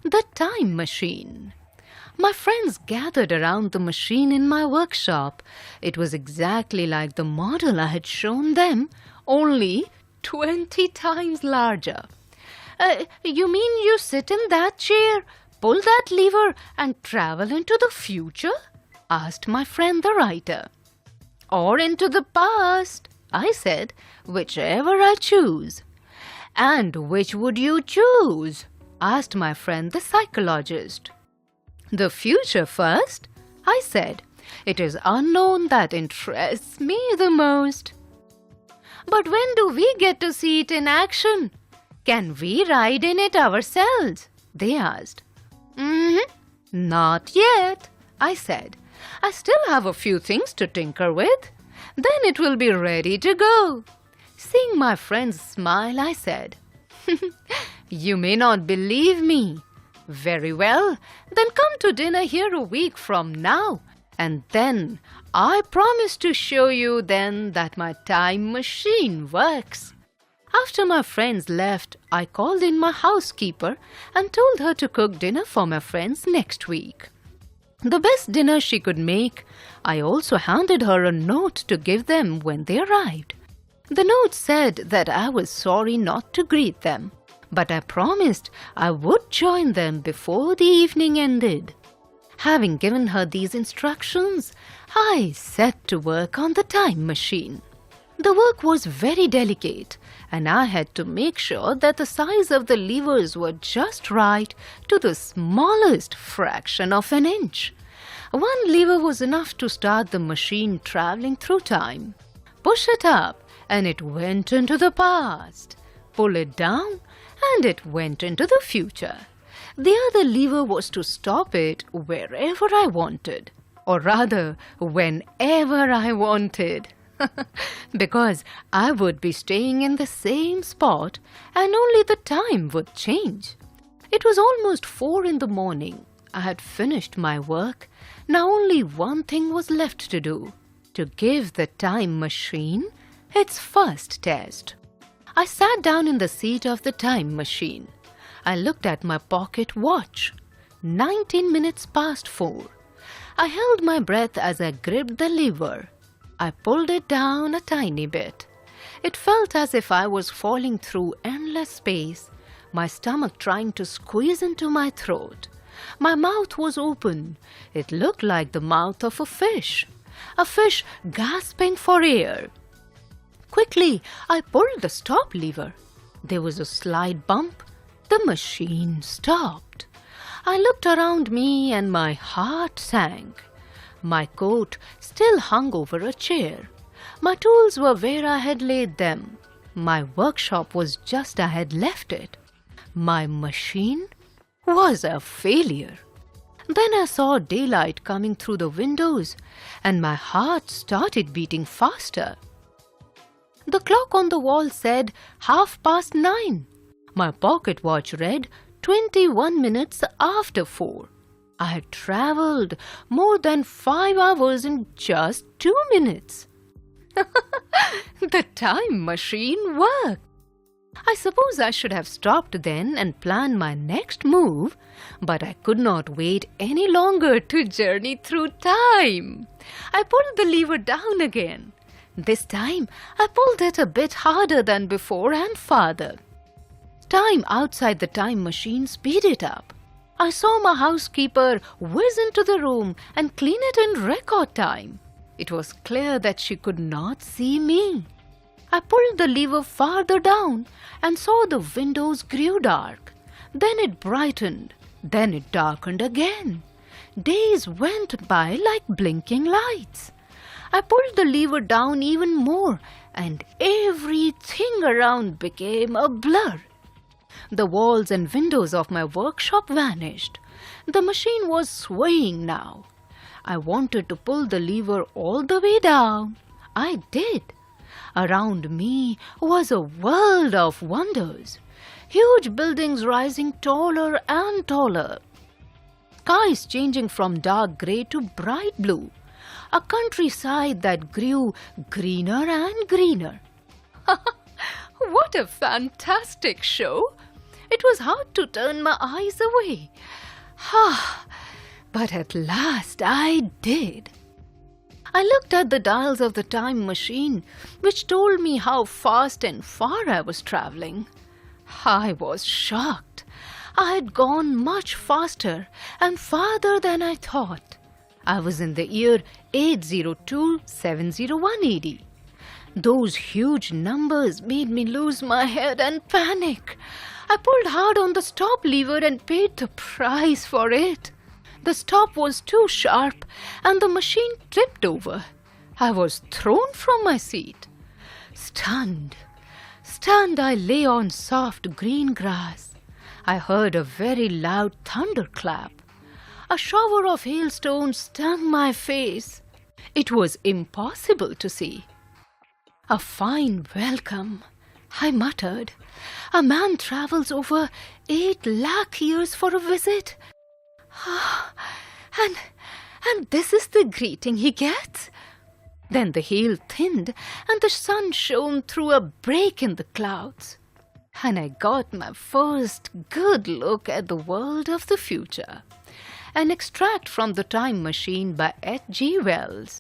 The Time Machine. My friends gathered around the machine in my workshop. It was exactly like the model I had shown them, only 20 times larger. You mean you sit in that chair, pull that lever, and travel into the future? Asked my friend the writer. Or into the past, I said, whichever I choose. And which would you choose? Asked my friend the psychologist. The future first, I said. It is unknown that interests me the most. But when do we get to see it in action? Can we ride in it ourselves? They asked. Not yet, I said. I still have a few things to tinker with. Then it will be ready to go. Seeing my friends smile, I said, You may not believe me. Very well, then come to dinner here a week from now, and then I promise to show you then that my time machine works. After my friends left, I called in my housekeeper and told her to cook dinner for my friends next week. The best dinner she could make. I also handed her a note to give them when they arrived. The note said that I was sorry not to greet them, but I promised I would join them before the evening ended. Having given her these instructions, I set to work on the time machine. The work was very delicate, and I had to make sure that the size of the levers were just right to the smallest fraction of an inch. One lever was enough to start the machine traveling through time. Push it up, and it went into the past. Pull it down, and it went into the future. The other lever was to stop it wherever I wanted, or rather, whenever I wanted. Because I would be staying in the same spot and only the time would change. It was almost 4 in the morning. I had finished my work. Now only one thing was left to do, to give the time machine its first test. I sat down in the seat of the time machine. I looked at my pocket watch. 19 minutes past 4. I held my breath as I gripped the lever. I pulled it down a tiny bit. It felt as if I was falling through endless space, my stomach trying to squeeze into my throat. My mouth was open. It looked like the mouth of a fish gasping for air. Quickly, I pulled the stop lever. There was a slight bump. The machine stopped. I looked around me and my heart sank. My coat still hung over a chair. My tools were where I had laid them. My workshop was just as I had left it. My machine was a failure. Then I saw daylight coming through the windows, and my heart started beating faster. The clock on the wall said 9:30. My pocket watch read 21 minutes after 4. I had traveled more than 5 hours in just 2 minutes. The time machine worked. I suppose I should have stopped then and planned my next move, but I could not wait any longer to journey through time. I pulled the lever down again. This time I pulled it a bit harder than before and farther. Time outside the time machine speeded up. I saw my housekeeper whiz into the room and clean it in record time. It was clear that she could not see me. I pulled the lever farther down and saw the windows grew dark. Then it brightened. Then it darkened again. Days went by like blinking lights. I pulled the lever down even more, and everything around became a blur. The walls and windows of my workshop vanished. The machine was swaying now. I wanted to pull the lever all the way down. I did. Around me was a world of wonders. Huge buildings rising taller and taller. Skies changing from dark grey to bright blue. A countryside that grew greener and greener. What a fantastic show! It was hard to turn my eyes away. But at last I did. I looked at the dials of the time machine, which told me how fast and far I was traveling. I was shocked. I had gone much faster and farther than I thought. I was in the year 802-701 AD. Those huge numbers made me lose my head and panic. I pulled hard on the stop lever and paid the price for it. The stop was too sharp and the machine tipped over. I was thrown from my seat. Stunned, I lay on soft green grass. I heard a very loud thunderclap. A shower of hailstones stung my face. It was impossible to see. "A fine welcome," I muttered. "A man travels over 8 lakh years for a visit. And this is the greeting he gets?" Then the hail thinned and the sun shone through a break in the clouds. And I got my first good look at the world of the future. An extract from The Time Machine by H.G. Wells.